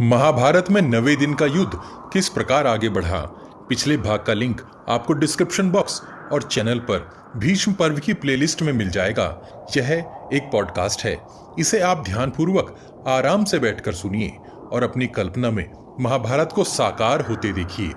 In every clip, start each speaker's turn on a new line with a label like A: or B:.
A: महाभारत में 90 दिन का युद्ध किस प्रकार आगे बढ़ा, पिछले भाग का लिंक आपको डिस्क्रिप्शन बॉक्स और चैनल पर भीष्म पर्व की प्लेलिस्ट में मिल जाएगा। यह एक पॉडकास्ट है, इसे आप ध्यानपूर्वक आराम से बैठकर सुनिए और अपनी कल्पना में महाभारत को साकार होते देखिए।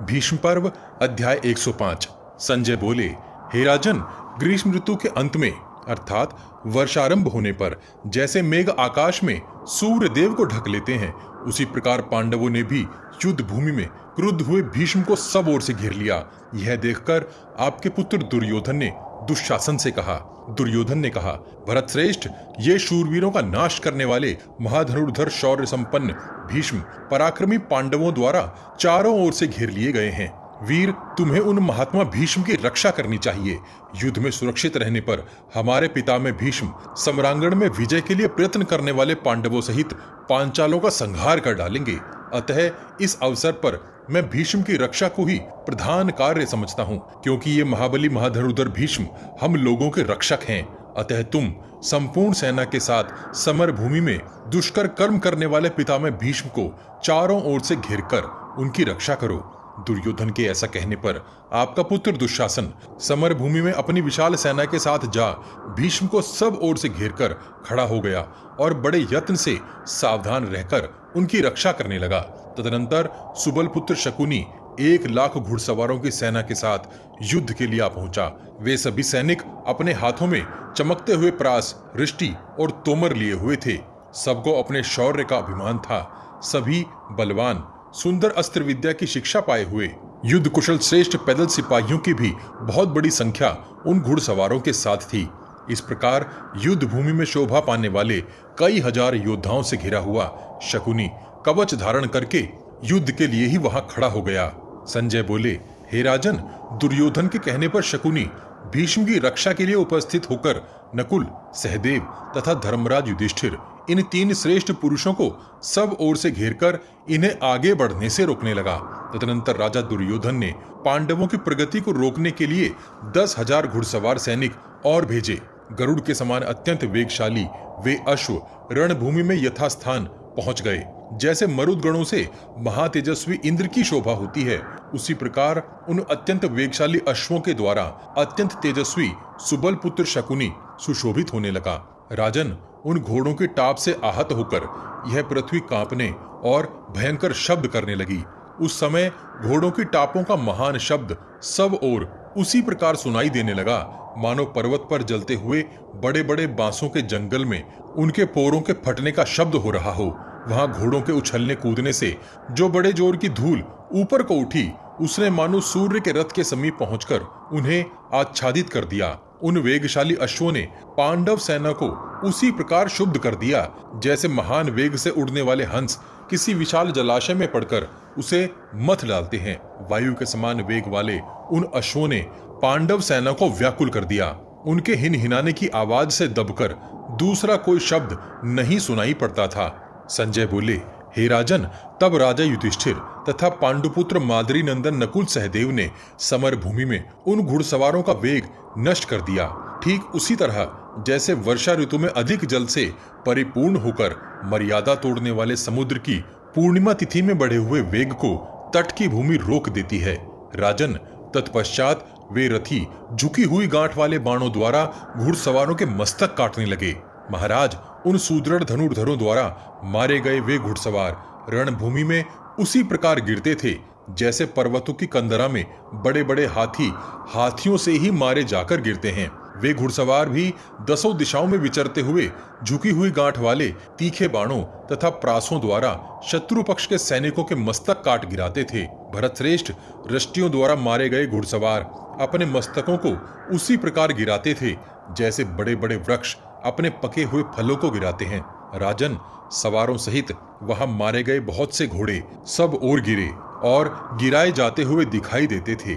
A: भीष्म पर्व अध्याय 105। संजय बोले, हे राजन, ग्रीष्म ऋतु के अंत में अर्थात वर्षारंभ होने पर जैसे मेघ आकाश में सूर्य देव को ढक लेते हैं, उसी प्रकार पांडवों ने भी युद्ध भूमि में क्रुद्ध हुए भीष्म को सब ओर से घेर लिया। यह देखकर आपके पुत्र दुर्योधन ने दुशासन से कहा। दुर्योधन ने कहा, भरत श्रेष्ठ, ये शूरवीरों का नाश करने वाले महाधनुर्धर शौर्य संपन्न भीष्म पराक्रमी पांडवों द्वारा चारों ओर से घेर लिए गए हैं। वीर, तुम्हें उन महात्मा भीष्म की रक्षा करनी चाहिए। युद्ध में सुरक्षित रहने पर हमारे पितामह भीष्म सम्रांगण में विजय के लिए प्रयत्न करने वाले पांडवों सहित पांचालों का संहार कर डालेंगे। अतः इस अवसर पर मैं भीष्म की रक्षा को ही प्रधान कार्य समझता हूँ, क्योंकि ये महाबली महाधनुर्धर भीष्म हम लोगों के रक्षक हैं। अतः तुम संपूर्ण सेना के साथ समर भूमि में दुष्कर कर्म करने वाले पितामह भीष्म को चारों ओर से घेर कर उनकी रक्षा करो। दुर्योधन के ऐसा कहने पर आपका पुत्र दुशासन समर भूमि में अपनी विशाल सेना के साथ जा भीष्म को सब ओर से घेरकर खड़ा हो गया और बड़े यत्न से सावधान रहकर उनकी रक्षा करने लगा। तदनंतर सुबल पुत्र शकुनी 1,00,000 घुड़सवारों की सेना के साथ युद्ध के लिए आ पहुंचा। वे सभी सैनिक अपने हाथों में चमकते हुए प्रास, रिष्टि और तोमर लिए हुए थे। सबको अपने शौर्य का अभिमान था। सभी बलवान, सुंदर अस्त्र विद्या की शिक्षा पाए हुए युद्ध कुशल श्रेष्ठ पैदल सिपाहियों की भी बहुत बड़ी संख्या उन घुड़सवारों के साथ थी। इस प्रकार युद्ध भूमि में शोभा पाने वाले कई हजार योद्धाओं से घिरा हुआ शकुनी कवच धारण करके युद्ध के लिए ही वहां खड़ा हो गया। संजय बोले, हे राजन, दुर्योधन के कहने पर शकुनी भीष्म की रक्षा के लिए उपस्थित होकर नकुल, सहदेव तथा धर्मराज युधिष्ठिर इन 3 श्रेष्ठ पुरुषों को सब ओर से घेरकर इन्हें आगे बढ़ने से रोकने लगा। तदनंतर राजा दुर्योधन ने पांडवों की प्रगति को रोकने के लिए 10,000 घुड़सवार सैनिक और भेजे। गरुड़ के समान अत्यंत वेगशाली वे अश्व रणभूमि में यथास्थान पहुंच गए। जैसे मरुदगणों से महातेजस्वी इंद्र की शोभा होती है, उसी प्रकार उन अत्यंत वेगशाली अश्वों के द्वारा अत्यंत तेजस्वी सुबल पुत्र शकुनी सुशोभित होने लगा। राजन, उन घोड़ों की टाप से आहत होकर यह पृथ्वी कांपने और भयंकर शब्द करने लगी। उस समय घोड़ों की टापों का महान शब्द सब ओर उसी प्रकार सुनाई देने लगा, मानो पर्वत पर जलते हुए बड़े बड़े बांसों के जंगल में उनके पोरों के फटने का शब्द हो रहा हो। वहां घोड़ों के उछलने कूदने से जो बड़े जोर की धूल ऊपर को उठी, उसने मानो सूर्य के रथ के समीप पहुंचकर उन्हें आच्छादित कर दिया। उन वेगशाली अश्वों ने पांडव सेना को उसी प्रकार शुद्ध कर दिया जैसे महान वेग से उड़ने वाले हंस किसी विशाल जलाशय में पड़कर उसे मथ डालते हैं। वायु के समान वेग वाले उन अश्वों ने पांडव सेना को व्याकुल कर दिया। उनके हिनहिनाने की आवाज से दबकर दूसरा कोई शब्द नहीं सुनाई पड़ता था। संजय बोले, हे राजन, तब राजा युधिष्ठिर तथा पांडुपुत्र माद्री नंदन नकुल सहदेव ने समर भूमि में उन घुड़सवारों का वेग नष्ट कर दिया। ठीक उसी तरह जैसे वर्षा ऋतु में अधिक जल से परिपूर्ण होकर मर्यादा तोड़ने वाले समुद्र की पूर्णिमा तिथि में बढ़े हुए वेग को तट की भूमि रोक देती है। राजन, तत्पश्चात वे रथी झुकी हुई गांठ वाले बाणों द्वारा घुड़सवारों के मस्तक काटने लगे। महाराज, उन सुदृढ़ धनुर्धरों द्वारा मारे गए वे घुड़सवार रणभूमि में उसी प्रकार गिरते थे जैसे पर्वतों की कंदरा में बड़े बड़े हाथी हाथियों से ही मारे जाकर गिरते हैं। वे घुड़सवार भी 10 दिशाओं में विचरते हुए झुकी हुई गांठ वाले तीखे बाणों तथा प्रासों द्वारा शत्रु पक्ष के सैनिकों के मस्तक काट गिराते थे। भरत श्रेष्ठ, रष्टियों द्वारा मारे गए घुड़सवार अपने मस्तकों को उसी प्रकार गिराते थे जैसे बड़े बड़े वृक्ष अपने पके हुए फलों को गिराते हैं। राजन, सवारों सहित वहां मारे गए बहुत से घोड़े सब ओर गिरे और गिराए जाते हुए दिखाई देते थे।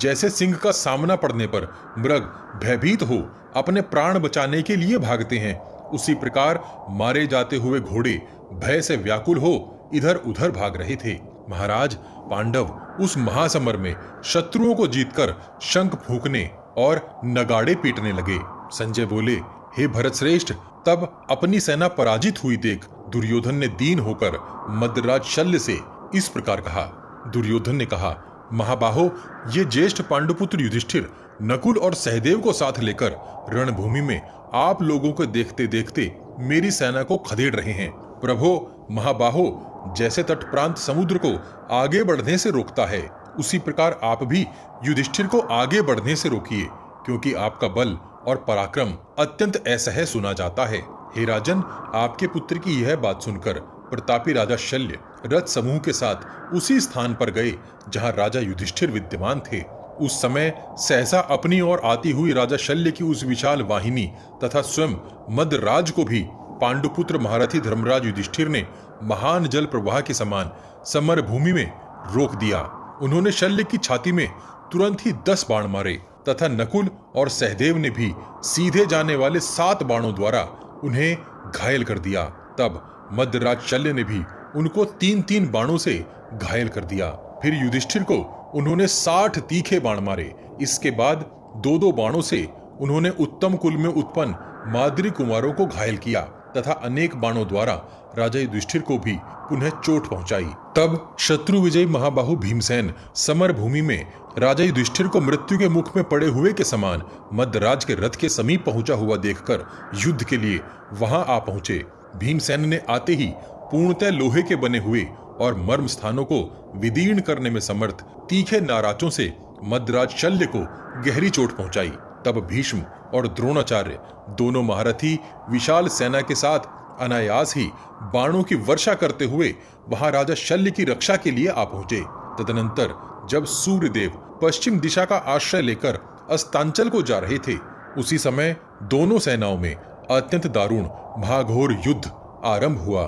A: जैसे सिंह का सामना पड़ने पर मृग भयभीत हो अपने प्राण बचाने के लिए भागते हैं, उसी प्रकार मारे जाते हुए घोड़े भय से व्याकुल हो इधर उधर भाग रहे थे। महाराज, पांडव उस महासमर में शत्रुओं को जीतकर शंख फूंकने और नगाड़े पीटने लगे। संजय बोले, हे भरत श्रेष्ठ, तब अपनी सेना पराजित हुई देख दुर्योधन ने दीन होकर मद्रराज शल्य से इस प्रकार कहा। दुर्योधन ने कहा, महाबाहो, ये ज्येष्ठ पांडुपुत्र युधिष्ठिर नकुल और सहदेव को साथ लेकर रणभूमि में आप लोगों को देखते देखते मेरी सेना को खदेड़ रहे हैं। प्रभो महाबाहो, जैसे तट प्रांत समुद्र को आगे बढ़ने से रोकता है, उसी प्रकार आप भी युधिष्ठिर को आगे बढ़ने से रोकिए, क्योंकि आपका बल और पराक्रम अत्यंत असह्य सुना जाता है। हे राजन, आपके पुत्र की यह बात सुनकर प्रतापी राजा शल्य रथ समूह के साथ उसी स्थान पर गए जहां राजा युधिष्ठिर विद्यमान थे। उस समय सहसा अपनी ओर आती हुई राजा शल्य की उस विशाल वाहिनी तथा स्वयं मद्रराज को भी पांडुपुत्र महारथी धर्मराज युधिष्ठिर ने महान जल प्रवाह के समान समर भूमि में रोक दिया। उन्होंने शल्य की छाती में तुरंत ही 10 बाण मारे तथा नकुल और सहदेव ने भी सीधे जाने वाले 7 बाणों द्वारा उन्हें घायल कर दिया। तब मद्रराज शल्य ने भी उनको 3-3 बाणों से घायल कर दिया। फिर युधिष्ठिर को उन्होंने 60 तीखे बाण मारे। इसके बाद 2-2 बाणों से उन्होंने उत्तम कुल में उत्पन्न माद्री कुमारों को घायल किया तथा अनेक बाणों द्वारा राजा युधिष्ठिर को भी पुनः चोट पहुंचाई। तब शत्रु विजयी महाबाहु भीमसेन समर भूमि में राजा युधिष्ठिर को मृत्यु के मुख में पड़े हुए के समान मद्रराज के रथ के समीप पहुंचा हुआ देखकर युद्ध के लिए वहां आ पहुंचे। भीमसेन ने आते ही पूर्णतः लोहे के बने हुए और मर्म स्थानों को विदीर्ण करने में समर्थ तीखे नाराजों से मद्रराज शल्य को गहरी चोट पहुंचाई। तब भीष्म और द्रोणाचार्य दोनों महारथी विशाल सेना के साथ अनायास ही बाणों की वर्षा करते हुए वहां राजा शल्य की रक्षा के लिए आ पहुंचे। तदनंतर जब सूर्यदेव पश्चिम दिशा का आश्रय लेकर अस्तांचल को जा रहे थे, उसी समय दोनों सेनाओं में अत्यंत दारुण महाघोर युद्ध आरंभ हुआ।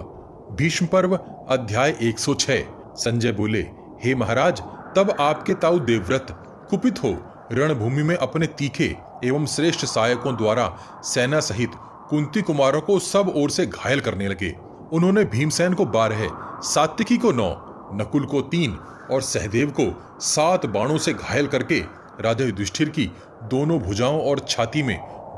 A: भीष्म पर्व अध्याय 106। संजय बोले, हे महाराज, तब आपके ताऊ देवव्रत कुपित हो रणभूमि में अपने तीखे एवं श्रेष्ठ सहायकों द्वारा सेना सहित कुंती कुमारों को सब ओर से घायल करने लगे। उन्होंने भीमसेन को 12, सात्विकी को 9, नकुल को 3 और सहदेव को 7 बाणों से घायल करके राजा युधिष्ठिर की दोनों भुजाओं और छाती में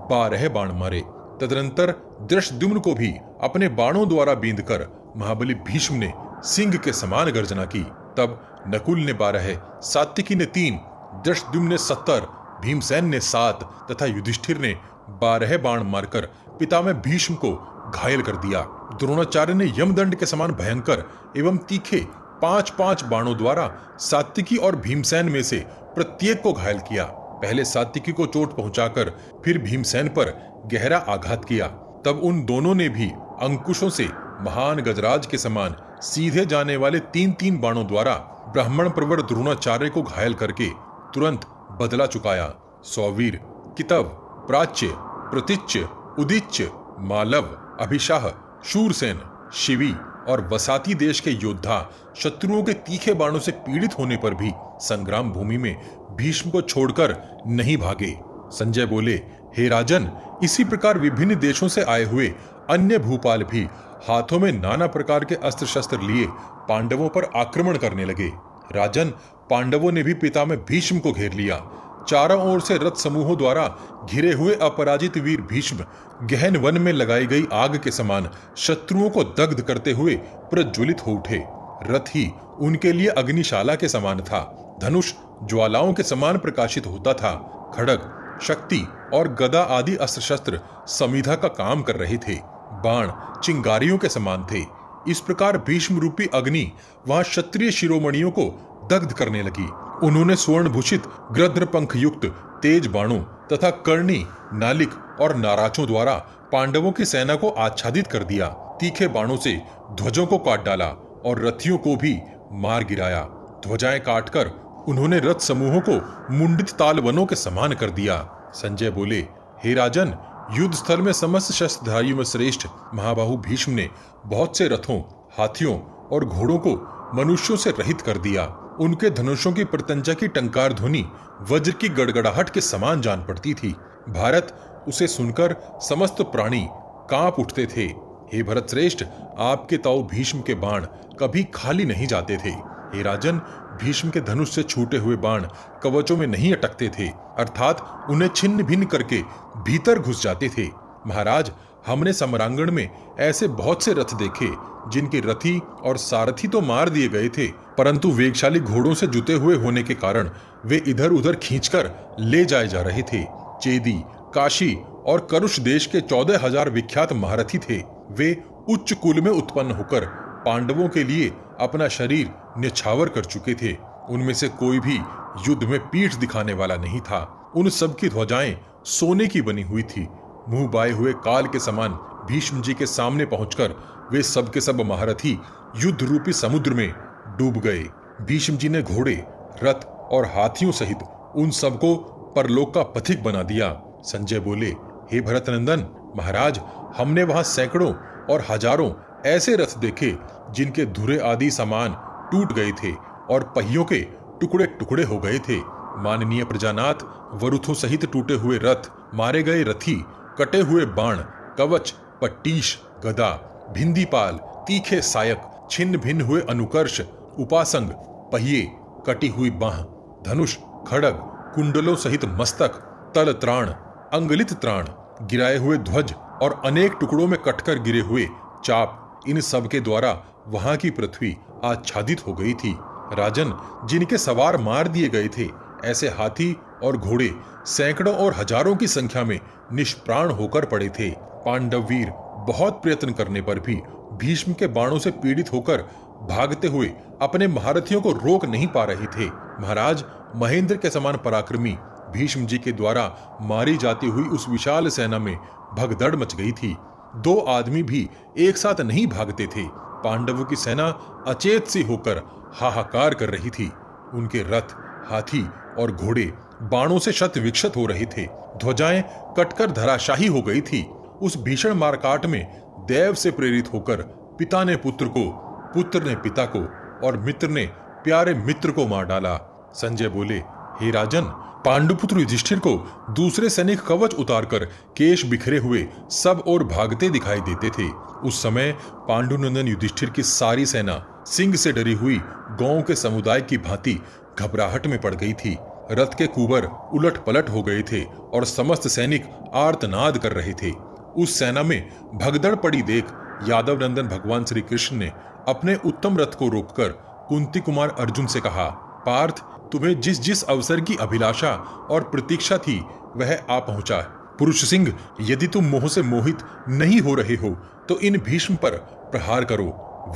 A: 12 बाण मारे। तदनंतर दृष्टद्युम्न को भी अपने बाणों द्वारा बींधकर महाबली भीष्म ने सिंह के समान गर्जना की। तब नकुल ने 12, सात्विकी ने 3, दृष्टद्युम्न ने 70, भीमसेन ने 7 तथा युधिष्ठिर ने 12 बाण मारकर पितामह भीष्म को घायल कर दिया। द्रोणाचार्य ने यमदंड के समान भयंकर एवं तीखे 5-5 बाणों द्वारा सात्विकी और भीमसेन में से प्रत्येक को घायल किया। पहले सात्विकी को चोट पहुंचाकर फिर भीमसेन पर गहरा आघात किया। तब उन दोनों ने भी अंकुशों से महान गजराज के समान सीधे जाने वाले 3-3 बाणों द्वारा ब्राह्मण प्रवर द्रोणाचार्य को घायल करके तुरंत बदला चुकाया। सौवीर, कितव, प्राच्य, प्रतीच्य, उदिच्य, मालव, अभिशाह, शूरसेन, शिवी और वसाती देश के योद्धा शत्रुओं के तीखे बाणों से पीड़ित होने पर भी संग्राम भूमि में भीष्म को छोड़कर नहीं भागे। संजय बोले, हे राजन, इसी प्रकार विभिन्न देशों से आए हुए अन्य भूपाल भी हाथों में नाना प्रकार के अस्त्र शस्त्र लिए पांडवों पर आक्रमण करने लगे। राजन, पांडवों ने भी पितामह भीष्म को घेर लिया। चारों ओर से रथ समूहों द्वारा घिरे हुए अपराजित वीर भीष्म गहन वन में लगाई गई आग के समान शत्रुओं को दग्ध करते हुए प्रज्वलित हो उठे। रथ ही उनके लिए अग्निशाला के समान था। धनुष ज्वालाओं के समान प्रकाशित होता था। खड्ग, शक्ति और गदा आदि अस्त्र शस्त्र समिधा का काम कर रहे थे। बाण चिंगारियों के समान थे। इस प्रकार भीष्म रूपी अग्नि वहां क्षत्रिय शिरोमणियों को दग्ध करने लगी। उन्होंने स्वर्ण भूषित गृध्र पंख युक्त तेज बाणों तथा कर्णी, नालिक और नाराचों द्वारा पांडवों की सेना को आच्छादित कर दिया। तीखे बाणों से ध्वजों को काट डाला और रथियों को भी मार गिराया। ध्वजाएं काटकर उन्होंने रथ समूहों को मुंडित तालवनों के समान कर दिया। संजय बोले, हे राजन, युद्ध स्थल में समस्त शस्त्रधारियों में श्रेष्ठ महाबाहु भीष्म ने बहुत से रथों, हाथियों और घोड़ों को मनुष्यों से रहित कर दिया। उनके धनुषों की प्रत्यंचा की टंकार ध्वनि वज्र की गड़गड़ाहट के समान जान पड़ती थी। भारत उसे सुनकर समस्त प्राणी कांप उठते थे। हे भरत श्रेष्ठ, आपके ताऊ भीष्म के बाण कभी खाली नहीं जाते थे। हे राजन, भीष्म के धनुष से छूटे हुए बाण कवचों में नहीं अटकते थे, अर्थात उन्हें छिन्न भिन्न करके भीतर घुस जाते थे। महाराज, हमने सम्रांगण में ऐसे बहुत से रथ देखे जिनके रथी और सारथी तो मार दिए गए थे, परंतु वेगशाली घोड़ों से जुते हुए होने के कारण वे इधर उधर खींचकर ले जाए जा रहे थे। चेदी, काशी और करुष देश के 14,000 विख्यात महारथी थे। वे उच्च कुल में उत्पन्न होकर पांडवों के लिए अपना शरीर न्यछावर कर चुके थे। उनमें से कोई भी युद्ध में पीठ दिखाने वाला नहीं था। उन सब की ध्वजाएं सोने की बनी हुई थी। मुंह बाए हुए काल के समान भीष्म जी के सामने पहुंचकर वे सब के सब महारथी युद्ध रूपी समुद्र में डूब गए। भीष्म जी ने घोड़े, रथ और हाथियों सहित उन सबको परलोक का पथिक बना दिया। संजय बोले, हे भरत नंदन महाराज, हमने वहां सैकड़ों और हजारों ऐसे रथ देखे जिनके धुरे आदि सामान टूट गए थे और पहियों के टुकड़े टुकड़े हो गए थे। माननीय प्रजानाथ, वरुथों सहित टूटे हुए रथ, मारे गए रथी, कटे हुए बाण, कवच, पट्टीश, गदा, भिंदीपाल, तीखे सायक, छिन्न भिन्न हुए अनुकर्ष, उपासंग, पहिए, कटी हुई बाह, धनुष, खड़ग, कुंडलों सहित मस्तक, तल त्राण, अंगलित त्राण, गिराए हुए ध्वज और अनेक टुकड़ों में कटकर गिरे हुए चाप, इन सब के द्वारा वहां की पृथ्वी आच्छादित हो गई थी। राजन, जिनके सवार मार दिए गए थे, ऐसे हाथी और घोड़े सैकड़ों और हजारों की संख्या में निष्प्राण होकर पड़े थे। पांडव वीर बहुत प्रयत्न करने पर भी भीष्म के बाणों से पीड़ित होकर भागते हुए अपने महारथियों को रोक नहीं पा रहे थे। महाराज, महेंद्र के समान पराक्रमी भीष्म जी के द्वारा मारी जाती हुई उस विशाल सेना में भगदड़ मच गई थी। 2 आदमी भी एक साथ नहीं भागते थे। पांडवों की सेना अचेत सी होकर हाहाकार कर रही थी। उनके रथ, हाथी और घोड़े बाणों से शत विक्षत हो रहे थे। ध्वजाएं कटकर धराशाही हो गई थी। उस भीषण मारकाट में देव से प्रेरित होकर पिता ने पुत्र को, पुत्र ने पिता को और मित्र ने प्यारे मित्र को मार डाला। संजय बोले, हे राजन, पांडुपुत्र युधिष्ठिर को दूसरे सैनिक कवच उतारकर केश बिखरे हुए सब ओर भागते दिखाई देते थे। उस समय पांडुनंदन युधिष्ठिर की सारी सेना सिंह से डरी हुई गांव के समुदाय की भांति घबराहट में पड़ गई थी। रथ के कुबर उलट पलट हो गए थे और समस्त सैनिक आर्तनाद कर रहे थे। उस सेना में भगदड़ पड़ी देख यादव नंदन भगवान श्री कृष्ण ने अपने उत्तम रथ को रोककर कुंती कुमार अर्जुन से कहा, पार्थ, तुम्हें जिस जिस अवसर की अभिलाषा और प्रतीक्षा थी वह आ पहुंचा। पुरुष सिंह, यदि तुम मोह से मोहित नहीं हो रहे हो तो इन भीष्म पर प्रहार करो।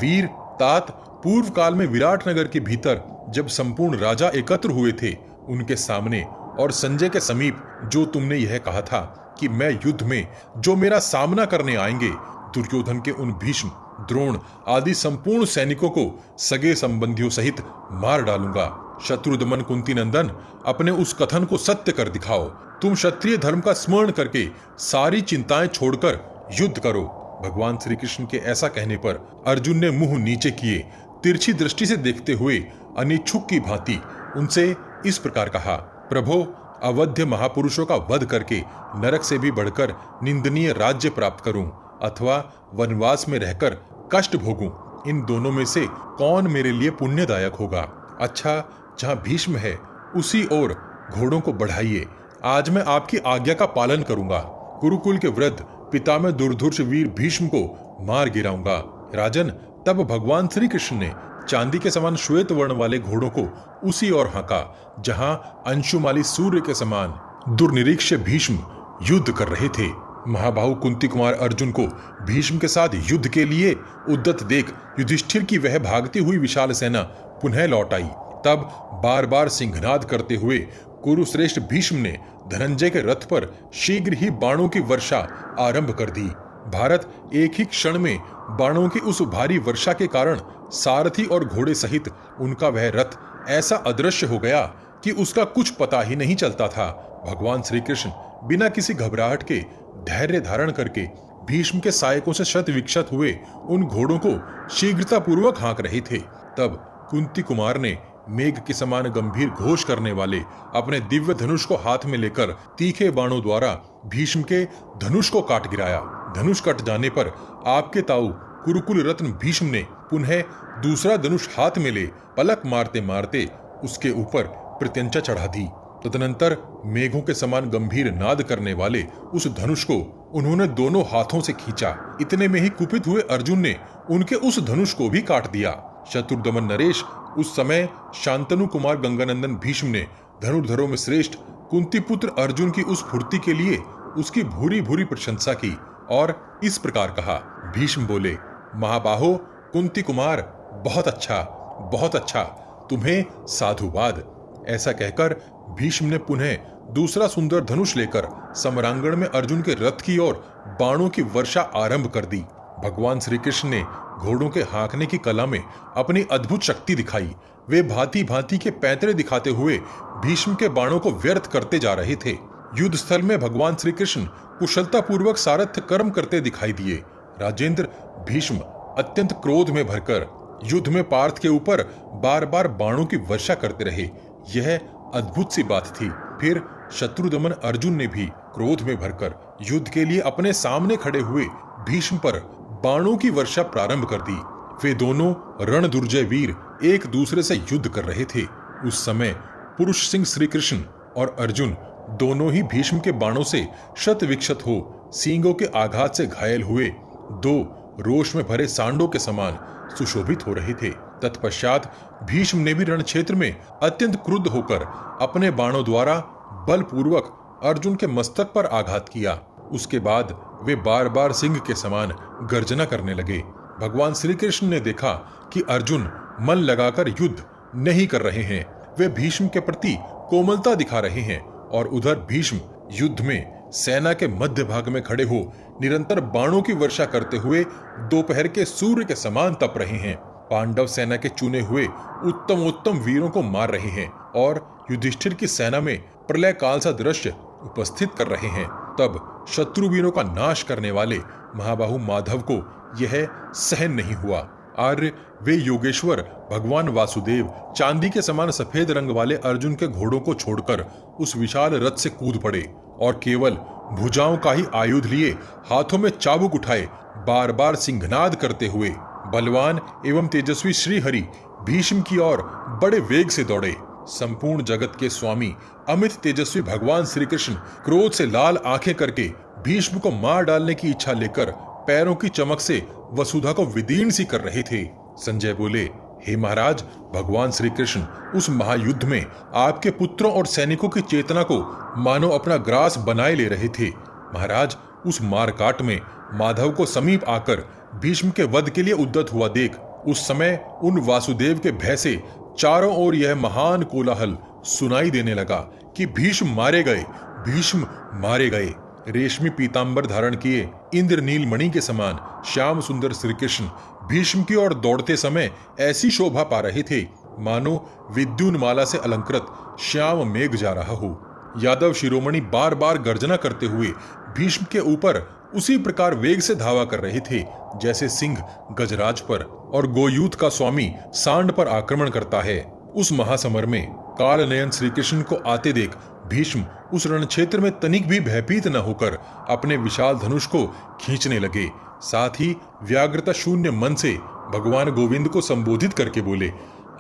A: वीर तात, पूर्व काल में विराट नगर के भीतर जब संपूर्ण राजा एकत्र हुए थे, उनके सामने और संजय के समीप जो तुमने यह कहा था कि मैं युद्ध में जो मेरा सामना करने आएंगे, दुर्योधन के उन भीष्म, द्रोण आदि संपूर्ण सैनिकों को सगे संबंधियों सहित मार डालूंगा। शत्रुदमन कुंती नंदन, अपने उस कथन को सत्य कर दिखाओ। तुम क्षत्रिय धर्म का स्मरण करके सारी चिंताएं छोड़कर युद्ध करो। भगवान श्री कृष्ण के ऐसा कहने पर अर्जुन ने मुंह नीचे किए तिरछी दृष्टि से देखते हुए अनिच्छुक की भांति उनसे इस प्रकार कहा, प्रभो, अवध्य महापुरुषों का वध करके नरक से भी बढ़कर निंदनीय राज्य प्राप्त करूं अथवा वनवास में रहकर कष्ट भोगूं, इन दोनों में से कौन मेरे लिए पुण्यदायक होगा? अच्छा, जहां भीष्म है उसी ओर घोड़ों को बढ़ाइए। आज मैं आपकी आज्ञा का पालन करूंगा। कुरुकुल के वृद्ध पिता में दुर्धर्ष वीर भीष्म को मार गिराऊंगा। राजन, तब भगवान श्री कृष्ण ने चांदी के समान श्वेत वर्ण वाले घोड़ों को उसी ओर हाँका जहां अंशुमाली सूर्य के समान दुर्निरीक्ष भीष्म युद्ध कर रहे थे। महाबाहु कुंती कुमार अर्जुन को भीष्म के साथ युद्ध के लिए उद्यत देख युधिष्ठिर की वह भागती हुई विशाल सेना पुनः लौट आई। तब बार बार सिंहनाद करते हुए कुरुश्रेष्ठ भीष्म ने धनंजय के रथ पर शीघ्र ही बाणों की वर्षा आरंभ कर दी। भारत एक ही क्षण में बाणों की उस भारी वर्षा के कारण सारथी और घोड़े सहित उनका वह रथ ऐसा अदृश्य हो गया कि उसका कुछ पता ही नहीं चलता था। भगवान श्री कृष्ण बिना किसी घबराहट के धैर्य धारण करके भीष्म के सायकों से शत विक्षत हुए उन घोड़ों को शीघ्रता पूर्वक हाँक रहे थे। तब कुंती कुमार ने मेघ के समान गंभीर घोष करने वाले अपने दिव्य धनुष को हाथ में लेकर तीखे बाणों द्वारा भीष्म के धनुष को काट गिराया। धनुष कट जाने पर आपके ताऊ कुरुकुल रत्न भीष्म ने पुनः दूसरा धनुष हाथ में ले पलक मारते मारते उसके ऊपर प्रत्यंचा चढ़ा दी। तदनंतर मेघों के समान गंभीर नाद करने वाले उस धनुष को उन्होंने दोनों हाथों से खींचा। इतने में ही कुपित हुए अर्जुन ने उनके उस धनुष को भी काट दिया। शत्रुदमन नरेश उस समय शांतनु कुमार गंगानंदन भीष्म ने धनुर्धरों में श्रेष्ठ कुंती पुत्र अर्जुन की उस फुर्ती के लिए उसकी भूरी भूरी प्रशंसा की और इस प्रकार कहा। भीष्म बोले, महाबाहो कुंती कुमार, बहुत अच्छा, बहुत अच्छा, तुम्हें साधुवाद। ऐसा कहकर भीष्म ने पुनः दूसरा सुंदर धनुष लेकर समरांगण में अर्जुन के रथ की ओर बाणों की वर्षा आरंभ कर दी। भगवान श्री कृष्ण ने घोड़ों के हाँकने की कला में अपनी अद्भुत शक्ति दिखाई। वे भांति भांति के पैंतरे दिखाते हुए भीष्म के बाणों को व्यर्थ करते जा रहे थे। युद्ध स्थल में भगवान श्री कृष्ण कुशलता पूर्वक सारथ्य कर्म करते दिखाई दिए। राजेंद्र भीष्म अत्यंत क्रोध में भरकर युद्ध में पार्थ के ऊपर बार बार बाणों की वर्षा करते रहे। यह अद्भुत सी बात थी। फिर शत्रुदमन अर्जुन ने भी क्रोध में भरकर युद्ध के लिए अपने सामने खड़े हुए भीष्म पर बाणों की वर्षा प्रारंभ कर दी। वे दोनों रणदुर्जय वीर एक दूसरे से युद्ध कर रहे थे। उस समय पुरुष सिंह श्री कृष्ण और अर्जुन दोनों ही भीष्म के बाणों से शत विक्षत हो सींगों के आघात से घायल हुए दो रोष में भरे सांडों के समान सुशोभित हो रहे थे। तत्पश्चात भीष्म ने भी रण क्षेत्र में अत्यंत क्रुद्ध होकर अपने बाणों द्वारा बलपूर्वक अर्जुन के मस्तक पर आघात किया। उसके बाद वे बार बार सिंह के समान गर्जना करने लगे। भगवान श्री कृष्ण ने देखा कि अर्जुन मन लगाकर युद्ध नहीं कर रहे हैं, वे भीष्म के प्रति कोमलता दिखा रहे हैं, और उधर भीष्म युद्ध में सेना के मध्य भाग में खड़े हो निरंतर बाणों की वर्षा करते हुए दोपहर के सूर्य के समान तप रहे हैं। पांडव सेना के चुने हुए उत्तम वीरों को मार रहे हैं और युधिष्ठिर की सेना में प्रलय काल सा दृश्य उपस्थित कर रहे हैं। तब शत्रु वीरों का नाश करने वाले महाबाहु माधव को यह सहन नहीं हुआ। आर्य वे योगेश्वर भगवान वासुदेव चांदी के समान सफेद रंग वाले अर्जुन के घोड़ों को छोड़कर उस विशाल रथ से कूद पड़े और केवल भुजाओं का ही आयुध लिए हाथों में चाबुक उठाए बार बार सिंहनाद करते हुए बलवान एवं तेजस्वी श्रीहरि भीष्म की ओर बड़े वेग से दौड़े। संपूर्ण जगत के स्वामी अमित तेजस्वी भगवान श्री कृष्ण क्रोध से लाल आंखें करके भीष्म को मार डालने की इच्छा लेकर पैरों की चमक से वसुधा को विदीर्ण सी कर रहे थे। संजय बोले, हे महाराज, भगवान श्री कृष्ण उस महायुद्ध में आपके पुत्रों और सैनिकों की चेतना को मानो अपना ग्रास बनाए ले रहे थे। महाराज, उस मारकाट में माधव को समीप आकर भीष्म के वध के लिए उद्यत हुआ देख उस समय उन वासुदेव के भय से चारों ओर यह महान कोलाहल सुनाई देने लगा कि भीष्म मारे गए, भीष्म मारे गए। रेशमी पीतांबर धारण किए इंद्रनील मणि के समान श्याम सुंदर श्री कृष्ण भीष्म की ओर दौड़ते समय ऐसी शोभा पा रहे थे मानो विद्युन्माला से अलंकृत श्याम मेघ जा रहा हो। यादव शिरोमणि बार बार गर्जना करते हुए भीष्म के ऊपर उसी प्रकार वेग से धावा कर रहे थे जैसे सिंह गजराज पर और गोयूथ का स्वामी सांड पर आक्रमण करता है। उस महासमर में कालनयन श्री कृष्ण को आते देख भीष्म उस रण क्षेत्र में तनिक भी भयभीत न होकर अपने विशाल धनुष को खींचने लगे। साथ ही व्याग्रता शून्य मन से भगवान गोविंद को संबोधित करके बोले,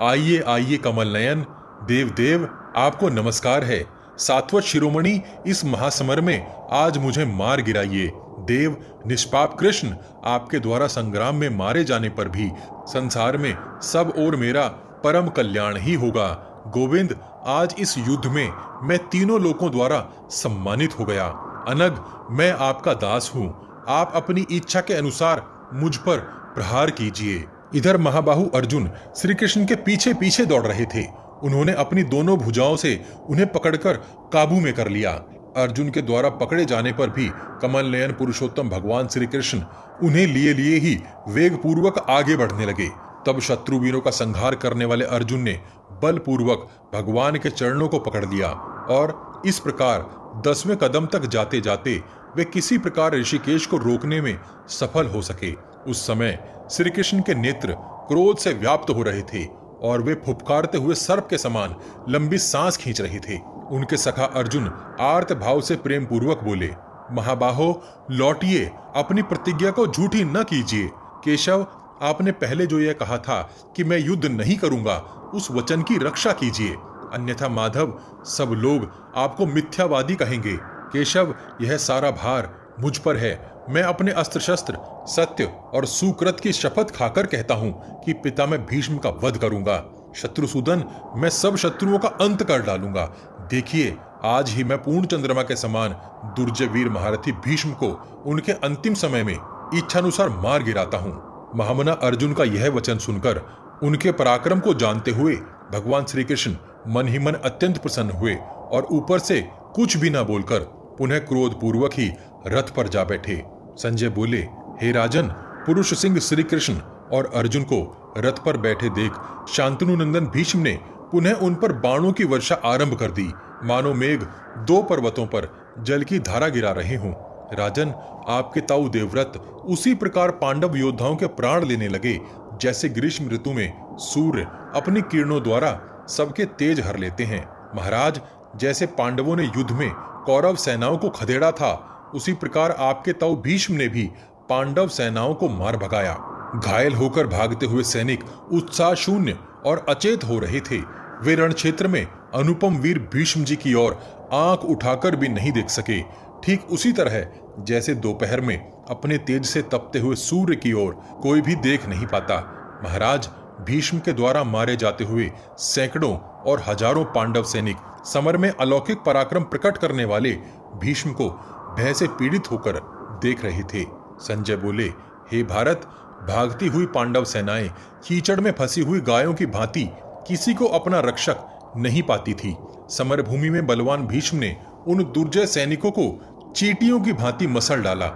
A: आइए आइए कमल नयन, देव देव आपको नमस्कार है। सात्वत शिरोमणि इस महासमर में आज मुझे मार गिराइए। देव निष्पाप कृष्ण आपके द्वारा संग्राम में मारे जाने पर भी संसार में सब ओर मेरा परम कल्याण ही होगा। गोविंद, आज इस युद्ध में मैं तीनों लोकों द्वारा सम्मानित हो गया। अनग, मैं आपका दास हूँ, आप अपनी इच्छा के अनुसार मुझ पर प्रहार कीजिए। इधर महाबाहु अर्जुन श्री कृष्ण के पीछे पीछे दौड़ रहे थे। उन्होंने अपनी दोनों भुजाओं से उन्हें पकड़कर काबू में कर लिया। अर्जुन के द्वारा पकड़े जाने पर भी कमल नयन पुरुषोत्तम भगवान श्री कृष्ण उन्हें लिए लिए ही वेग पूर्वक आगे बढ़ने लगे। तब शत्रु वीरों का संहार करने वाले अर्जुन ने बलपूर्वक भगवान के चरणों को पकड़ लिया और इस प्रकार 10वें कदम तक जाते जाते वे किसी प्रकार ऋषिकेश को रोकने में सफल हो सके। उस समय श्री कृष्ण के नेत्र क्रोध से व्याप्त हो रहे थे और वे फुफकारते हुए सर्प के समान लंबी सांस खींच रहे थे। उनके सखा अर्जुन आर्त भाव से प्रेम पूर्वक बोले, महाबाहो, लौटिए, अपनी प्रतिज्ञा को झूठी न कीजिए। केशव, आपने पहले जो यह कहा था कि मैं युद्ध नहीं करूंगा, उस वचन की रक्षा कीजिए, अन्यथा माधव सब लोग आपको मिथ्यावादी कहेंगे। केशव, यह सारा भार मुझ पर है। मैं अपने अस्त्र शस्त्र, सत्य और सुकृत की शपथ खाकर कहता हूं कि पिता मैं भीष्म का वध करूंगा। शत्रुसूदन, मैं सब शत्रुओं का अंत कर डालूंगा। देखिए, आज ही मैं पूर्ण चंद्रमा के समान दुर्जय वीर महारथी भीष्म को उनके अंतिम समय में इच्छानुसार मार गिराता हूं। महामना अर्जुन का यह वचन सुनकर, उनके पराक्रम को जानते हुए भगवान श्री कृष्ण मन ही मन अत्यंत प्रसन्न हुए और ऊपर से कुछ भी न बोलकर पुनः क्रोध पूर्वक ही रथ पर जा बैठे। संजय बोले, हे राजन, पुरुष सिंह श्री कृष्ण और अर्जुन को रथ पर बैठे देख शांतनु नंदन भीष्म ने पुनः उन पर बाणों की वर्षा आरंभ कर दी, मानो मेघ दो पर्वतों पर जल की धारा गिरा रहे हों। राजन, आपके ताऊ देवव्रत उसी प्रकार पांडव योद्धाओं के प्राण लेने लगे जैसे ग्रीष्म ऋतु में सूर्य अपनी किरणों द्वारा सबके तेज हर लेते हैं। महाराज, जैसे पांडवों ने युद्ध में कौरव सेनाओं को खदेड़ा था, उसी प्रकार आपके ताऊ भीष्म ने भी पांडव सेनाओं को मार भगाया। घायल होकर भागते हुए सैनिक उत्साह शून्य और अचेत हो रहे थे। वे रण क्षेत्र में अनुपम वीर भीष्म जी की ओर आंख उठाकर भी नहीं देख सके। ठीक उसी तरह जैसे दोपहर में अपने तेज से तपते हुए सूर्य की ओर कोई भी देख नहीं पाता। महाराज, भीष्म के द्वारा मारे जाते हुए सैकड़ों और हजारों पांडव सैनिक समर में अलौकिक पराक्रम प्रकट करने वाले भीष्म को भय से पीड़ित होकर देख रहे थे। संजय बोले, हे भारत, भागती हुई पांडव सेनाएं कीचड़ में फंसी हुई गायों की भांति किसी को अपना रक्षक नहीं पाती थी। समर भूमि में बलवान भीष्म ने उन दुर्जय सैनिकों को चींटियों की भांति मसल डाला।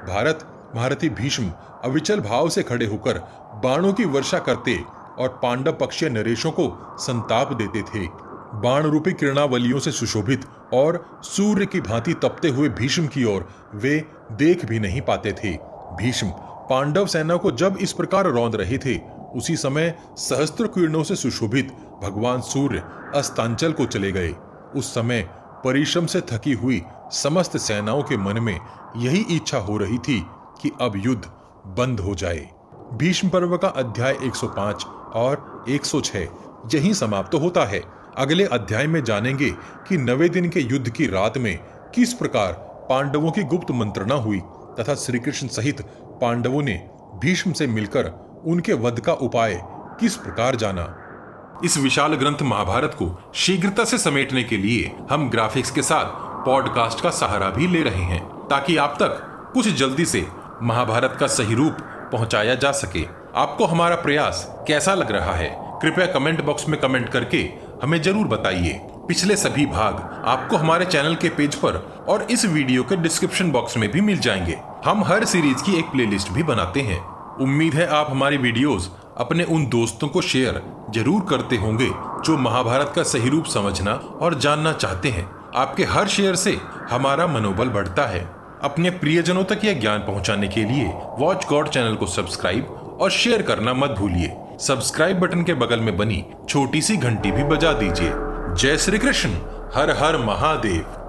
A: भारत महारथी भीष्म अविचल भाव से खड़े होकर बाणों की वर्षा करते और पांडव पक्षीय नरेशों को संताप देते थे। बाण रूपी किरणावलियों से सुशोभित और सूर्य की भांति तपते हुए भीष्म की ओर वे देख भी नहीं पाते थे। भीष्म पांडव सेना को जब इस प्रकार रौंद रहे थे, उसी समय सहस्त्र किरणों से सुशोभित भगवान सूर्य अस्तांचल को चले गए। उस समय परिश्रम से थकी हुई समस्त सेनाओं के मन में यही इच्छा हो रही थी कि अब युद्ध बंद हो जाए। भीष्म पर्व का अध्याय 105 और 106 यहीं समाप्त होता है। अगले अध्याय में जानेंगे कि 9वें दिन के युद्ध की रात में किस प्रकार पांडवों की गुप्त मंत्रणा हुई तथा श्री कृष्ण सहित पांडवों ने भीष्म से मिलकर उनके वध का उपाय किस प्रकार जाना। इस विशाल ग्रंथ महाभारत को शीघ्रता से समेटने के लिए हम ग्राफिक्स के साथ पॉडकास्ट का सहारा भी ले रहे हैं, ताकि आप तक कुछ जल्दी से महाभारत का सही रूप पहुंचाया जा सके। आपको हमारा प्रयास कैसा लग रहा है, कृपया कमेंट बॉक्स में कमेंट करके हमें जरूर बताइए। पिछले सभी भाग आपको हमारे चैनल के पेज पर और इस वीडियो के डिस्क्रिप्शन बॉक्स में भी मिल जाएंगे। हम हर सीरीज की एक प्लेलिस्ट भी बनाते हैं। उम्मीद है आप हमारी वीडियोस अपने उन दोस्तों को शेयर जरूर करते होंगे जो महाभारत का सही रूप समझना और जानना चाहते हैं। आपके हर शेयर से हमारा मनोबल बढ़ता है। अपने प्रियजनों तक यह ज्ञान पहुंचाने के लिए वॉच गॉड चैनल को सब्सक्राइब और शेयर करना मत भूलिए। सब्सक्राइब बटन के बगल में बनी छोटी सी घंटी भी बजा दीजिए। जय श्री कृष्ण, हर हर महादेव।